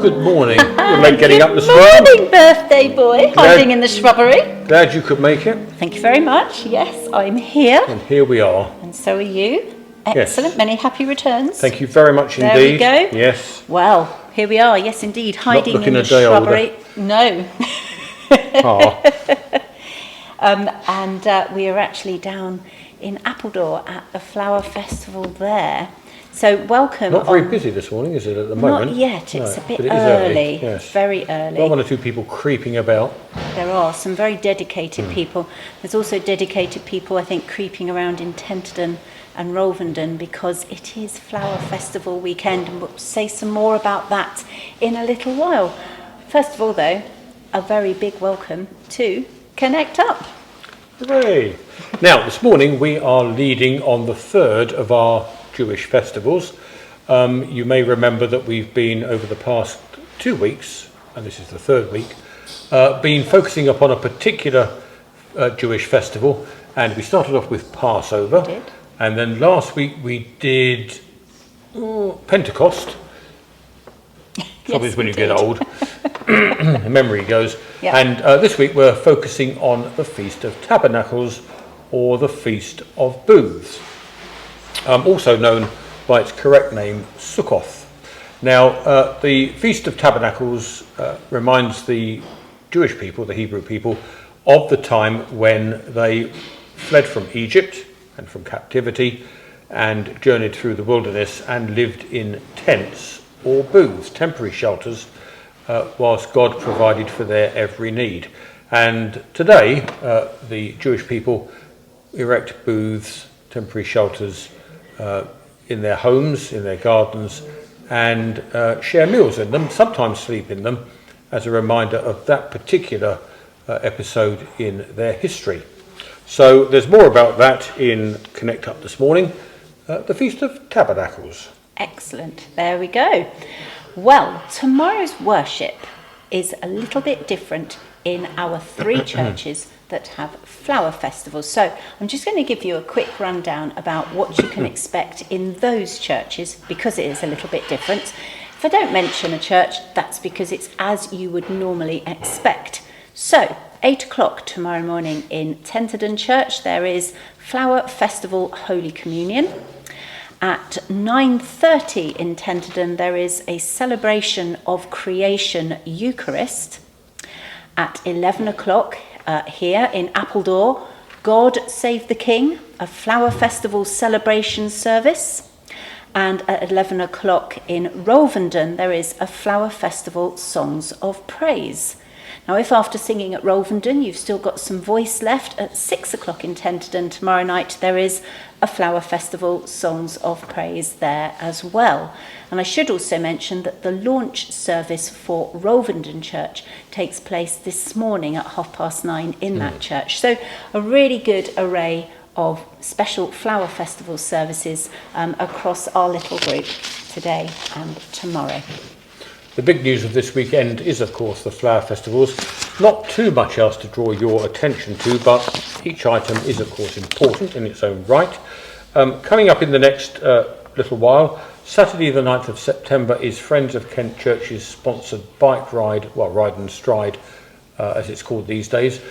Good morning. You're late getting up this morning. Good morning, birthday boy, hiding in the shrubbery. Glad you could make it. Thank you very much. Yes, I'm here. And here we are. And so are you. Excellent. Yes. Many happy returns. Thank you very much indeed. There we go. Yes. Well, here we are. Yes, indeed. Hiding in the shrubbery. No. And we are actually down in Appledore at the Flower Festival there. So welcome. Not very busy this morning, is it, at the moment? Not yet. It's a bit early. early. Yes. Very early. There are one or two people creeping about. There are some very dedicated people. There's also dedicated people, I think, creeping around in Tenterden and Rovenden because it is Flower Festival weekend, and we'll say some more about that in a little while. First of all, though, a very big welcome to Connect Up. Hooray! Now, this morning we are leading on the third of our Jewish festivals. You may remember that we've been, over the past 2 weeks, and this is the third week, been focusing upon a particular Jewish festival, and we started off with Passover. We did. And then last week we did Pentecost. Trouble is when you get old, memory goes. Yeah. And this week we're focusing on the Feast of Tabernacles, or the Feast of Booths, also known by its correct name, Sukkoth. Now, the Feast of Tabernacles reminds the Jewish people, the Hebrew people, of the time when they fled from Egypt and from captivity and journeyed through the wilderness and lived in tents or booths, temporary shelters, whilst God provided for their every need. And today, the Jewish people erect booths, temporary shelters, in their homes, in their gardens, and share meals in them, sometimes sleep in them, as a reminder of that particular episode in their history. So there's more about that in Connect Up this morning, the Feast of Tabernacles. Excellent. There we go. Well, tomorrow's worship is a little bit different in our three churches that have flower festivals. So I'm just going to give you a quick rundown about what you can expect in those churches, because it is a little bit different. If I don't mention a church, that's because it's as you would normally expect. So 8 o'clock tomorrow morning in Tenterden Church, there is Flower Festival Holy Communion. At 9:30 in Tenterden, there is a celebration of creation Eucharist. At 11 o'clock here in Appledore, God Save the King, a Flower Festival celebration service. And at 11 o'clock in Rovenden, there is a Flower Festival Songs of Praise. Now, if after singing at Rovenden you've still got some voice left, at 6 o'clock in Tenterden tomorrow night there is a Flower Festival Songs of Praise there as well. And I should also mention that the launch service for Rovenden Church takes place this morning at 9:30 in that church. So a really good array of special Flower Festival services across our little group today and tomorrow. The big news of this weekend is, of course, the flower festivals. Not too much else to draw your attention to, but each item is, of course, important in its own right. Coming up in the next little while, Saturday the 9th of September is Friends of Kent Church's sponsored bike ride, well, Ride and Stride, as it's called these days.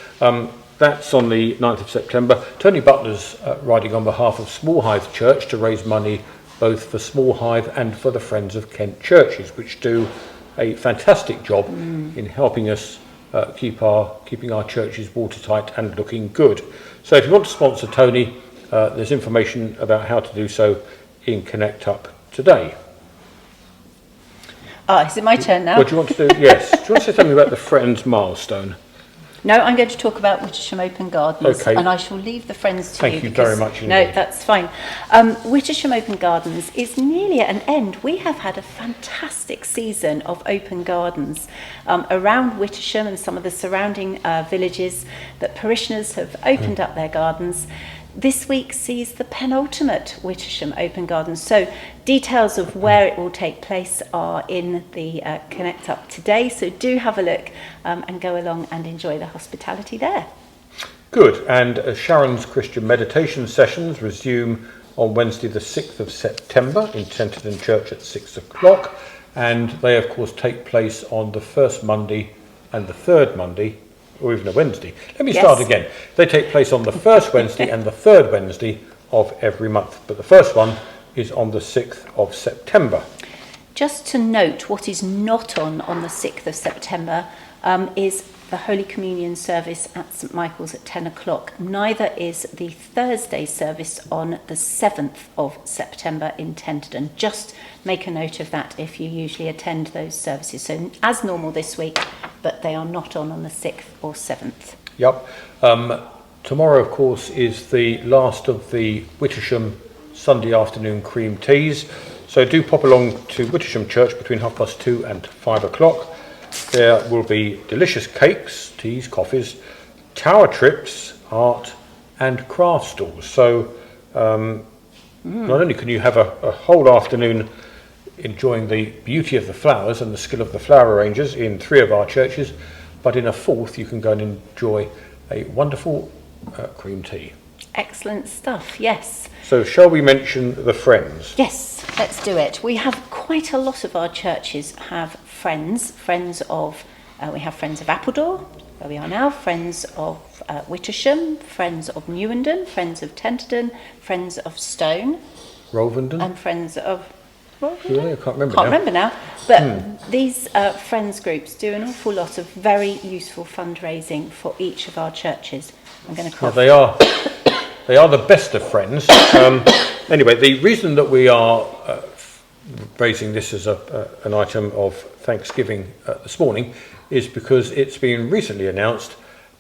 That's on the 9th of September. Tony Butler's riding on behalf of Small Hythe Church to raise money both for Small Hythe and for the Friends of Kent Churches, which do a fantastic job in helping us keeping our churches watertight and looking good. So if you want to sponsor Tony, there's information about how to do so in Connect Up today. Is it my turn now? What do you want to do? Yes. Do you want to say something about the Friends milestone? No, I'm going to talk about Wittersham Open Gardens, Okay. and I shall leave the friends to Thank you. you very because- much No, indeed. that's fine. Wittersham Open Gardens is nearly at an end. We have had a fantastic season of open gardens around Wittersham and some of the surrounding villages that parishioners have opened up their gardens. This week sees the penultimate Wittersham Open Gardens. So details of where it will take place are in the Connect Up today. So do have a look and go along and enjoy the hospitality there. Good. And Sharon's Christian meditation sessions resume on Wednesday the 6th of September in Tenterden Church at 6 o'clock. And they, of course, take place on the first Monday and the third Monday, or even a Wednesday. Let me Yes. start again. They take place on the first Wednesday and the third Wednesday of every month. But the first one is on the 6th of September. Just to note, what is not on the 6th of September is the Holy Communion service at St Michael's at 10 o'clock. Neither is the Thursday service on the 7th of September in Tenterden. Just make a note of that if you usually attend those services. So as normal this week, but they are not on the 6th or 7th. Yep. Tomorrow, of course, is the last of the Wittersham Sunday afternoon cream teas. So do pop along to Wittersham Church between 2:30 and 5 o'clock. There will be delicious cakes, teas, coffees, tower trips, art and craft stalls. So not only can you have a whole afternoon enjoying the beauty of the flowers and the skill of the flower arrangers in 3 of our churches, but in a 4th you can go and enjoy a wonderful cream tea. Excellent stuff, yes. So shall we mention the friends? Yes, let's do it. We have quite a lot of our churches have friends of, we have Friends of Appledore, where we are now, Friends of Wittersham, Friends of Newenden, Friends of Tenterden, Friends of Stone, Rovenden? and Friends of... Really? I can't remember Can't now. remember now, but these friends groups do an awful lot of very useful fundraising for each of our churches. I'm going to Yeah, cough. they are the best of friends. Anyway, the reason that we are raising this as an item of Thanksgiving this morning is because it's been recently announced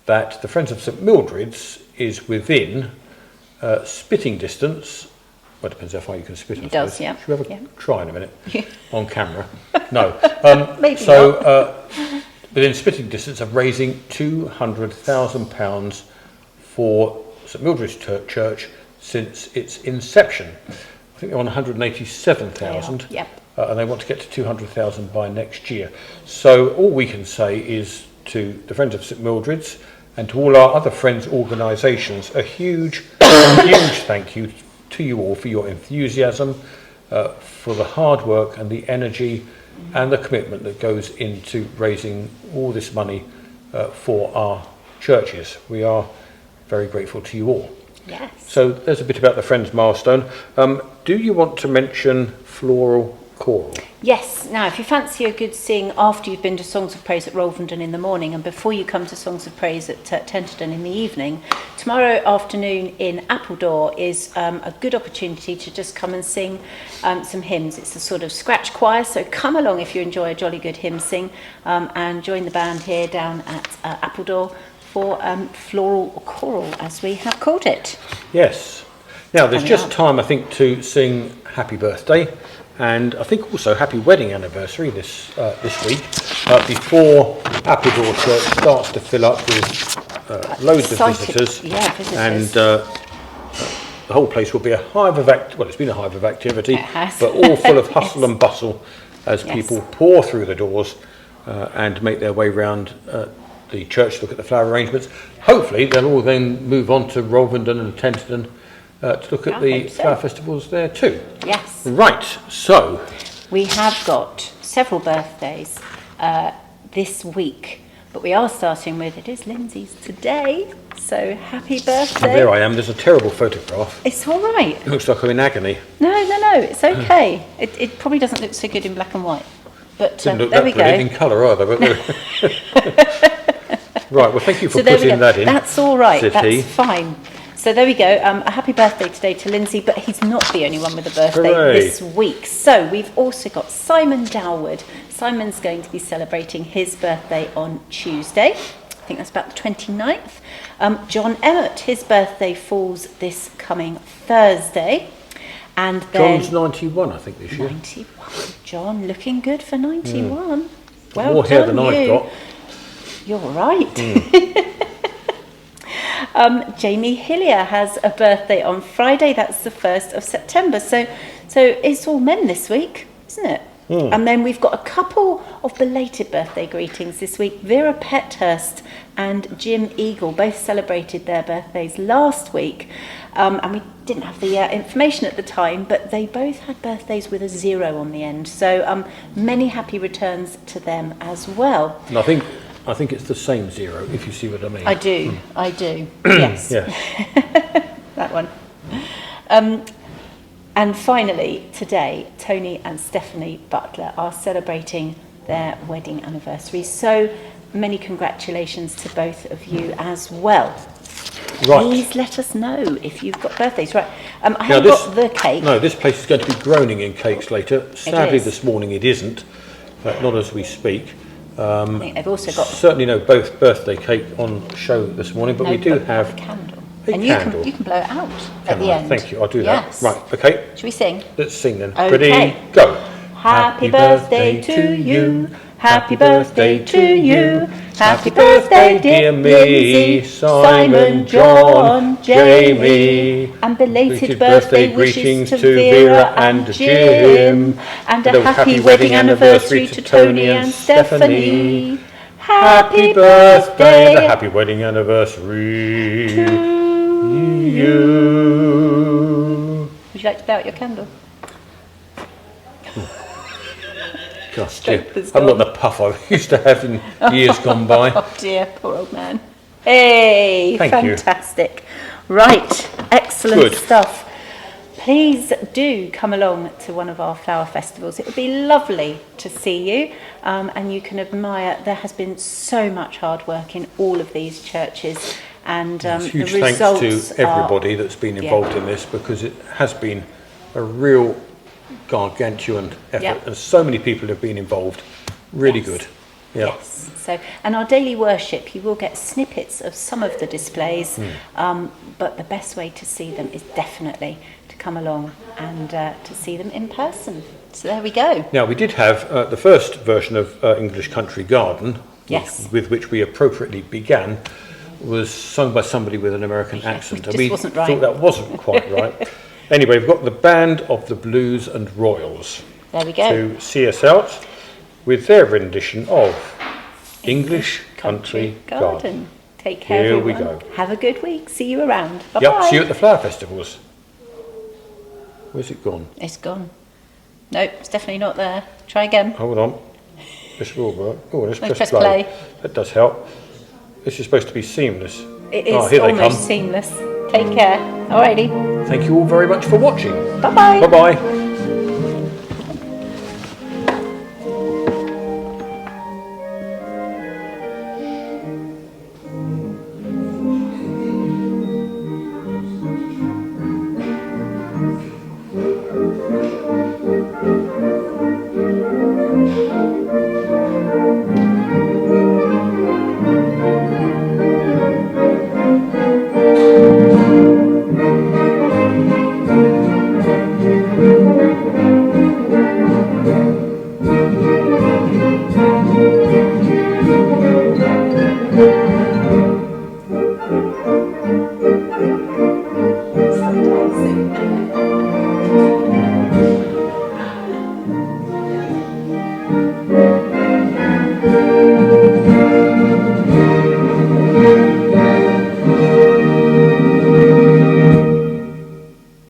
that the Friends of St Mildred's is within spitting distance. Well, it depends how far you can spit. I It does, suppose. yeah. Should we have a Yeah. try in a minute on camera? No. Maybe so within spitting distance of raising £200,000 for St Mildred's Church since its inception. I think they're on 187,000, Yep. and they want to get to 200,000 by next year. So all we can say is to the Friends of St Mildred's and to all our other friends' organisations, a huge, huge thank you to you all for your enthusiasm, for the hard work and the energy and the commitment that goes into raising all this money for our churches. We are very grateful to you all. Yes. So there's a bit about the Friends milestone. Do you want to mention Floral Choral? Yes. Now, if you fancy a good sing after you've been to Songs of Praise at Rovenden in the morning and before you come to Songs of Praise at Tenterden in the evening, tomorrow afternoon in Appledore is a good opportunity to just come and sing some hymns. It's a sort of scratch choir, so come along if you enjoy a jolly good hymn sing and join the band here down at Appledore for Floral Choral, as we have called it. Yes. Now, there's Coming just up. time, I think, to sing Happy Birthday, and I think also Happy Wedding Anniversary this week, before Appledore Church starts to fill up with loads of Excited. visitors. Yeah, visitors. And the whole place will be a hive of well, it's been a hive of activity, It has. but all full of Yes. hustle and bustle as Yes. people pour through the doors and make their way round the church to look at the flower arrangements. Hopefully they'll all then move on to Rovenden and Tenterden to look at I the hope so. flower festivals there too. Yes. Right, so We have got several birthdays this week, but we are starting with, it is Lindsay's today, so happy birthday. there I am. There's a terrible photograph. It's all right. It looks like I'm in agony. No, it's okay. It probably doesn't look so good in black and white, but Didn't look there that we brilliant go. in colour either. But right, well, thank you for So there we putting go. that in. That's all right. said That's he. fine. So there we go. A happy birthday today to Lindsay, but he's not the only one with a birthday Hooray. this week. So we've also got Simon Dalwood. Simon's going to be celebrating his birthday on Tuesday. think that's about the 29th. John Emmett, his birthday falls this coming Thursday. And then John's 91, I think, this year. 91. John, looking good for 91. Well More hair done, than I've you. got. You're right. Jamie Hillier has a birthday on Friday. That's the 1st of September. So it's all men this week, isn't it? And then we've got a couple of belated birthday greetings this week. Vera Pethurst and Jim Eagle both celebrated their birthdays last week. And we didn't have the information at the time, but they both had birthdays with a 0 on the end. So many happy returns to them as well. And I think it's the same 0, if you see what I mean. I do. Yes. Yeah. That one. And finally, today, Tony and Stephanie Butler are celebrating their wedding anniversary. So many congratulations to both of you as well. Right. Please let us know if you've got birthdays. Right. I haven't got the cake. No, this place is going to be groaning in cakes later. Sadly, is. this morning it isn't, but not as we speak. I think they've also got Certainly no both birthday cake on show this morning, but we do have a candle. a And candle. you can blow it out at Can the I? end. Thank you, I'll do Yes. that. Right, okay, Should we sing? let's sing then. Okay. Ready, go. Happy birthday to you. Happy birthday to you. Happy birthday, dear Lindsay, Simon, John, Jamie. And belated birthday wishes to Vera and Jim. And a happy wedding anniversary to Tony and Stephanie. Happy birthday and a happy wedding anniversary to you. Would you like to blow out your candle? Gosh, Strength dear. is I've got gone. the puff I used to have in years gone by. Oh dear, poor old man. Hey, Thank you. fantastic. Right, excellent Good. stuff. Please do come along to one of our flower festivals. It would be lovely to see you, and you can admire. There has been so much hard work in all of these churches, and Huge the thanks results to everybody that's been involved in this, because it has been a real gargantuan effort, Yep. and so many people have been involved. Really Yes. good. Yeah. Yes. So, and our daily worship, you will get snippets of some of the displays, but the best way to see them is definitely to come along and to see them in person. So there we go. Now, we did have the first version of English Country Garden, Yes. with which we appropriately began, was sung by somebody with an American accent. just and we wasn't right. thought that wasn't quite right. Anyway, we've got the Band of the Blues and Royals There we go. to see us out with their rendition of English Country Garden. Take care, Here we everyone. go. Have a good week. See you around. Bye Yep, bye. see you at the flower festivals. Where's it gone? It's gone. Nope, it's definitely not there. Try again. Hold on. This will work. Oh, let's Let's press press play. play. That does help. This is supposed to be seamless. It is Oh, here they almost come. seamless. Take care. Alrighty. Thank you all very much for watching. Bye bye. Bye-bye.